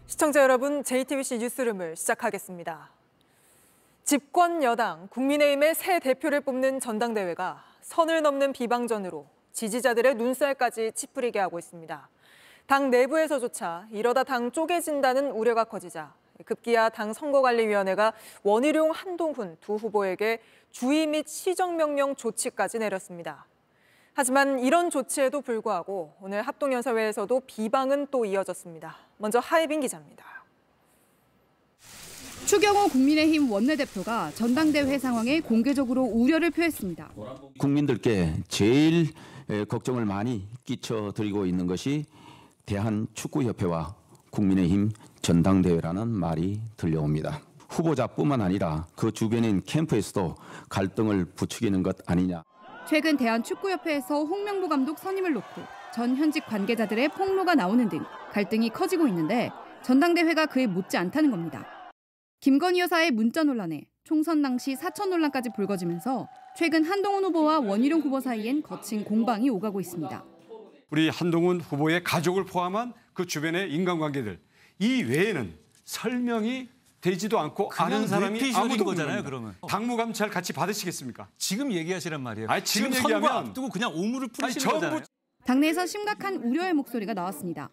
시청자 여러분, JTBC 뉴스룸을 시작하겠습니다. 집권 여당 국민의힘의 새 대표를 뽑는 전당대회가 선을 넘는 비방전으로 지지자들의 눈살까지 찌푸리게 하고 있습니다. 당 내부에서조차 이러다 당 쪼개진다는 우려가 커지자 급기야 당 선거관리위원회가 원희룡, 한동훈 두 후보에게 주의 및 시정명령 조치까지 내렸습니다. 하지만 이런 조치에도 불구하고 오늘 합동연설회에서도 비방은 또 이어졌습니다. 먼저 하예빈 기자입니다. 추경호 국민의힘 원내대표가 전당대회 상황에 공개적으로 우려를 표했습니다. 국민들께 제일 걱정을 많이 끼쳐드리고 있는 것이 대한축구협회와 국민의힘 전당대회라는 말이 들려옵니다. 후보자뿐만 아니라 그 주변인 캠프에서도 갈등을 부추기는 것 아니냐. 최근 대한축구협회에서 홍명보 감독 선임을 놓고 전 현직 관계자들의 폭로가 나오는 등 갈등이 커지고 있는데 전당대회가 그에 못지 않다는 겁니다. 김건희 여사의 문자 논란에 총선 당시 사천 논란까지 불거지면서 최근 한동훈 후보와 원희룡 후보 사이엔 거친 공방이 오가고 있습니다. 우리 한동훈 후보의 가족을 포함한 그 주변의 인간관계들 이 외에는 설명이 되지도 않고 아는 사람이 아무도 거잖아요. 그러면 당무감찰 같이 받으시겠습니까? 지금 얘기하시란 말이에요. 아니, 지금 선거 얘기하면 앞두고 그냥 오물을 뿌리시는 거잖아요. 당내에서 심각한 우려의 목소리가 나왔습니다.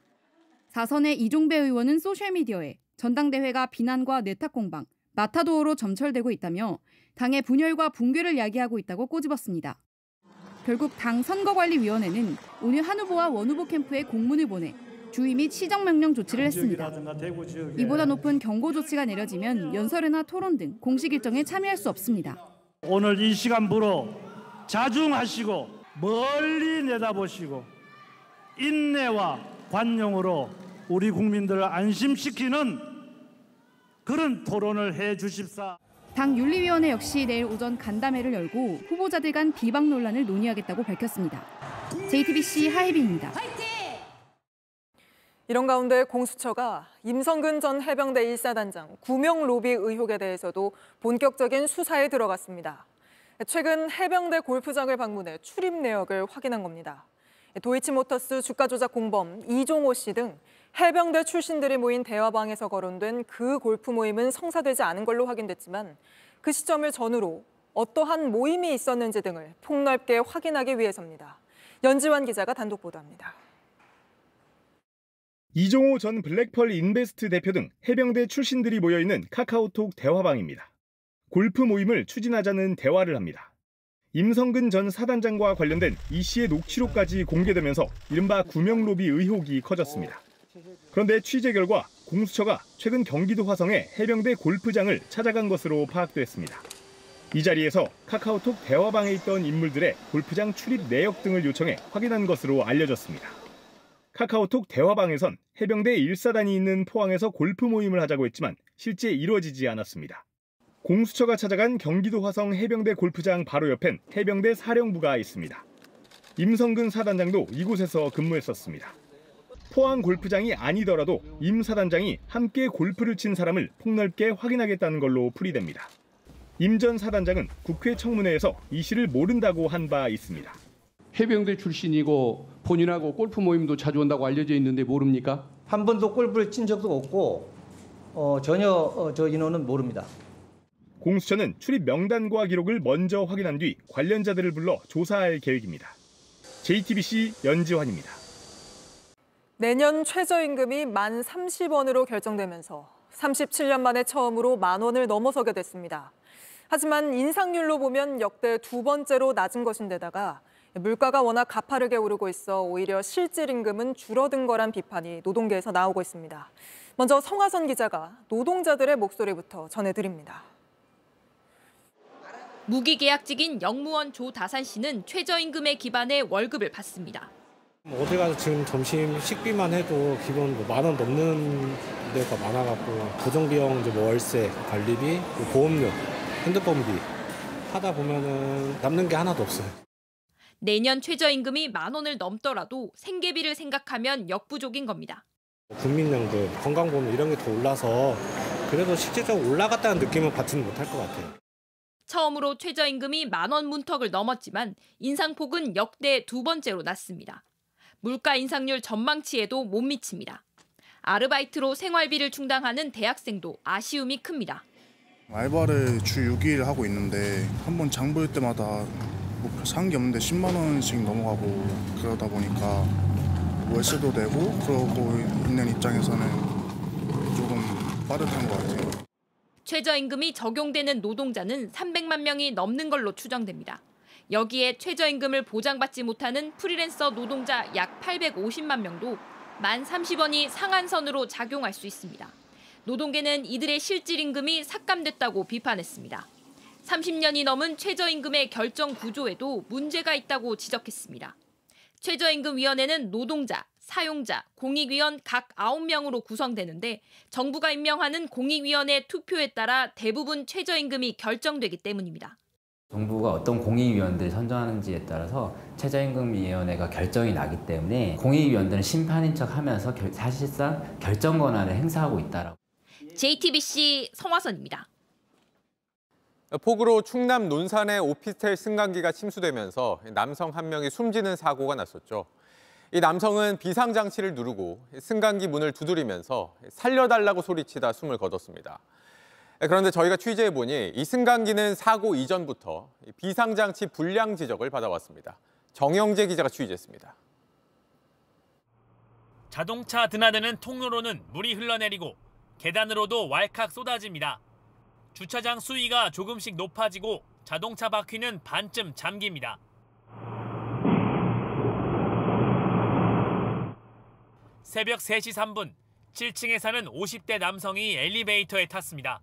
4선의 이종배 의원은 소셜미디어에 전당대회가 비난과 내탁 공방, 마타도어로 점철되고 있다며 당의 분열과 붕괴를 야기하고 있다고 꼬집었습니다. 결국 당 선거관리위원회는 오늘 한 후보와 원 후보 캠프에 공문을 보내 주의 및 시정명령 조치를 했습니다. 이보다 높은 경고 조치가 내려지면 연설회나 토론 등 공식 일정에 참여할 수 없습니다. 오늘 이 시간부로 자중하시고 멀리 내다보시고 인내와 관용으로 우리 국민들을 안심시키는 그런 토론을 해 주십사. 당 윤리위원회 역시 내일 오전 간담회를 열고 후보자들 간 비방 논란을 논의하겠다고 밝혔습니다. JTBC 하예빈입니다. 이런 가운데 공수처가 임성근 전 해병대 1사단장 구명 로비 의혹에 대해서도 본격적인 수사에 들어갔습니다. 최근 해병대 골프장을 방문해 출입 내역을 확인한 겁니다. 도이치모터스 주가 조작 공범 이종호 씨 등 해병대 출신들이 모인 대화방에서 거론된 그 골프 모임은 성사되지 않은 걸로 확인됐지만 그 시점을 전후로 어떠한 모임이 있었는지 등을 폭넓게 확인하기 위해서입니다. 연지환 기자가 단독 보도합니다. 이종호 전 블랙펄 인베스트 대표 등 해병대 출신들이 모여있는 카카오톡 대화방입니다. 골프 모임을 추진하자는 대화를 합니다. 임성근 전 사단장과 관련된 이 씨의 녹취록까지 공개되면서 이른바 구명로비 의혹이 커졌습니다. 그런데 취재 결과 공수처가 최근 경기도 화성의 해병대 골프장을 찾아간 것으로 파악됐습니다. 이 자리에서 카카오톡 대화방에 있던 인물들의 골프장 출입 내역 등을 요청해 확인한 것으로 알려졌습니다. 카카오톡 대화방에선 해병대 1사단이 있는 포항에서 골프 모임을 하자고 했지만 실제 이루어지지 않았습니다. 공수처가 찾아간 경기도 화성 해병대 골프장 바로 옆엔 해병대 사령부가 있습니다. 임성근 사단장도 이곳에서 근무했었습니다. 포항 골프장이 아니더라도 임 사단장이 함께 골프를 친 사람을 폭넓게 확인하겠다는 걸로 풀이됩니다. 임 전 사단장은 국회 청문회에서 이 씨를 모른다고 한 바 있습니다. 해병대 출신이고 본인하고 골프 모임도 자주 온다고 알려져 있는데 모릅니까? 한 번도 골프를 친 적도 없고 전혀 저 인원은 모릅니다. 공수처는 출입 명단과 기록을 먼저 확인한 뒤 관련자들을 불러 조사할 계획입니다. JTBC 연지환입니다. 내년 최저임금이 만 30원으로 결정되면서 37년 만에 처음으로 만 원을 넘어서게 됐습니다. 하지만 인상률로 보면 역대 두 번째로 낮은 것인데다가 물가가 워낙 가파르게 오르고 있어 오히려 실질 임금은 줄어든 거란 비판이 노동계에서 나오고 있습니다. 먼저 성화선 기자가 노동자들의 목소리부터 전해드립니다. 무기계약직인 영무원 조다산 씨는 최저임금에 기반해 월급을 받습니다. 어디 가서 지금 점심 식비만 해도 기본 만 원 넘는 데가 많아갖고 고정비용, 이제 뭐 월세, 관리비, 보험료, 핸드폰비 하다 보면은 남는 게 하나도 없어요. 내년 최저임금이 만 원을 넘더라도 생계비를 생각하면 역부족인 겁니다. 국민연금, 건강보험 이런 게 더 올라서 그래도 실질적으로 올라갔다는 느낌은 받지는 못할 것 같아요. 처음으로 최저임금이 만 원 문턱을 넘었지만 인상폭은 역대 두 번째로 낮습니다. 물가 인상률 전망치에도 못 미칩니다. 아르바이트로 생활비를 충당하는 대학생도 아쉬움이 ክ니다. 알바를 주 6일 하고 있는데 한 번 장 볼 때마다 뭐 산 게 없는데 10만 원씩 넘어가고 그러다 보니까 월세도 내고 그러고 있는 입장에서는 조금 빠듯한 것 같아요. 최저임금이 적용되는 노동자는 300만 명이 넘는 걸로 추정됩니다. 여기에 최저임금을 보장받지 못하는 프리랜서 노동자 약 850만 명도 만 30원이 상한선으로 작용할 수 있습니다. 노동계는 이들의 실질임금이 삭감됐다고 비판했습니다. 30년이 넘은 최저임금의 결정 구조에도 문제가 있다고 지적했습니다. 최저임금위원회는 노동자, 사용자, 공익위원 각 9명으로 구성되는데 정부가 임명하는 공익위원회 투표에 따라 대부분 최저임금이 결정되기 때문입니다. 정부가 어떤 공익위원들을 선정하는지에 따라서 최저임금위원회가 결정이 나기 때문에 공익위원들은 심판인 척하면서 사실상 결정 권한을 행사하고 있다라고. JTBC 성화선입니다. 폭우로 충남 논산의 오피스텔 승강기가 침수되면서 남성 한 명이 숨지는 사고가 났었죠. 이 남성은 비상장치를 누르고 승강기 문을 두드리면서 살려달라고 소리치다 숨을 거뒀습니다. 그런데 저희가 취재해보니 이 승강기는 사고 이전부터 비상장치 불량 지적을 받아왔습니다. 정영재 기자가 취재했습니다. 자동차 드나드는 통로로는 물이 흘러내리고 계단으로도 왈칵 쏟아집니다. 주차장 수위가 조금씩 높아지고 자동차 바퀴는 반쯤 잠깁니다. 새벽 3시 3분, 7층에 사는 50대 남성이 엘리베이터에 탔습니다.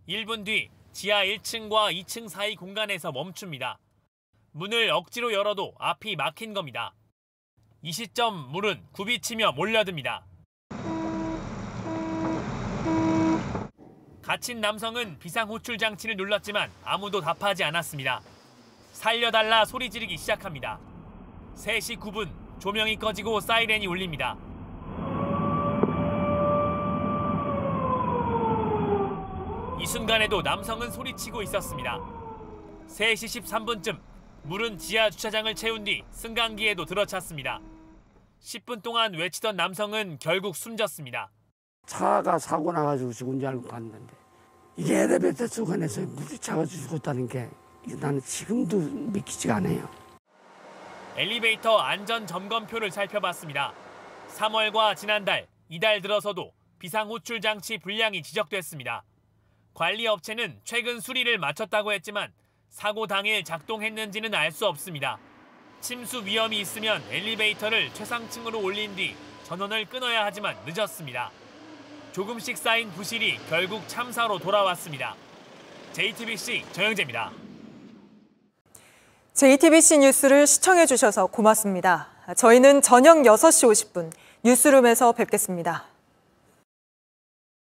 1분 뒤 지하 1층과 2층 사이 공간에서 멈춥니다. 문을 억지로 열어도 앞이 막힌 겁니다. 이 시점 물은 굽이치며 몰려듭니다. 갇힌 남성은 비상호출 장치를 눌렀지만 아무도 답하지 않았습니다. 살려달라 소리 지르기 시작합니다. 3시 9분 조명이 꺼지고 사이렌이 울립니다. 이 순간에도 남성은 소리치고 있었습니다. 3시 13분쯤 물은 지하 주차장을 채운 뒤 승강기에도 들어찼습니다. 10분 동안 외치던 남성은 결국 숨졌습니다. 차가 사고 나가지고 죽은 줄 알고 갔는데 이게 엘리베이터 수간에서 물이 차가지고 죽었다는 게 나는 지금도 믿기지가 않아요. 엘리베이터 안전 점검표를 살펴봤습니다. 3월과 지난달, 이달 들어서도 비상호출 장치 불량이 지적됐습니다. 관리업체는 최근 수리를 마쳤다고 했지만 사고 당일 작동했는지는 알 수 없습니다. 침수 위험이 있으면 엘리베이터를 최상층으로 올린 뒤 전원을 끊어야 하지만 늦었습니다. 조금씩 쌓인 부실이 결국 참사로 돌아왔습니다. JTBC 정영재입니다. JTBC 뉴스를 시청해 주셔서 고맙습니다. 저희는 저녁 6시 50분 뉴스룸에서 뵙겠습니다.